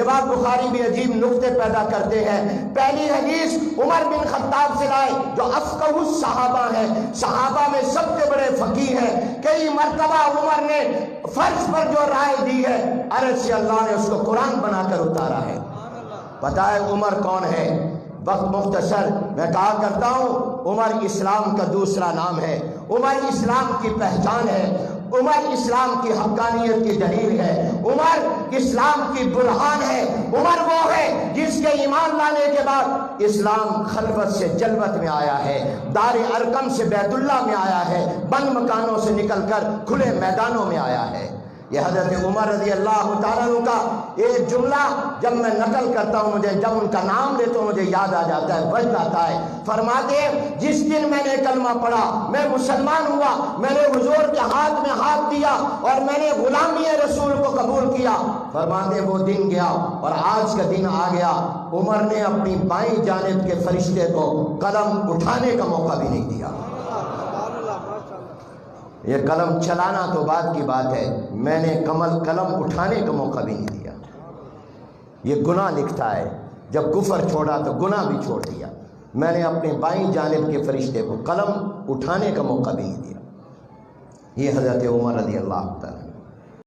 امام بخاری بھی عجیب نقطے پیدا کرتے ہیں۔ پہلی حدیث عمر بن خطاب سے لائے جو افقہ الصحابہ ہیں، صحابہ میں سب سے بڑے فقیہ ہیں۔ کئی مرتبہ عمر نے فرض پر جو رائے دی ہے عرش سے اللہ نے اس کو قرآن بنا کر اتارا ہے۔ پتہ ہے عمر کون ہے؟ وقت مختصر میں کہا کرتا ہوں، عمر اسلام کا دوسرا نام ہے، عمر اسلام کی پہچان ہے، عمر اسلام کی حقانیت کی دلیل ہے، عمر اسلام کی برہان ہے۔ عمر وہ ہے جس کے ایمان لانے کے بعد اسلام خلوت سے جلوت میں آیا ہے، دار ارقم سے بیت اللہ میں آیا ہے، بند مکانوں سے نکل کر کھلے میدانوں میں آیا ہے۔ یہ حضرت عمر رضی اللہ تعالیٰ عنہ کا ایک جملہ جب میں نقل کرتا ہوں، جب ان کا نام لیتا ہوں مجھے یاد آ جاتا ہے، وجد آتا ہے۔ فرماتے ہیں جس دن میں نے کلمہ پڑھا، میں مسلمان ہوا، میں نے حضور کے ہاتھ میں ہاتھ دیا اور میں نے غلامی رسول کو قبول کیا، فرماتے وہ دن گیا اور آج کا دن آ گیا، عمر نے اپنی بائیں جانب کے فرشتے کو قلم اٹھانے کا موقع بھی نہیں دیا۔ یہ قلم چلانا تو بعد کی بات ہے، میں نے قلم اٹھانے کا موقع بھی نہیں دیا۔ یہ گناہ لکھتا ہے، جب کفر چھوڑا تو گناہ بھی چھوڑ دیا۔ میں نے اپنے بائیں جانب کے فرشتے کو قلم اٹھانے کا موقع بھی نہیں دیا۔ یہ حضرت عمر رضی اللہ تعالیٰ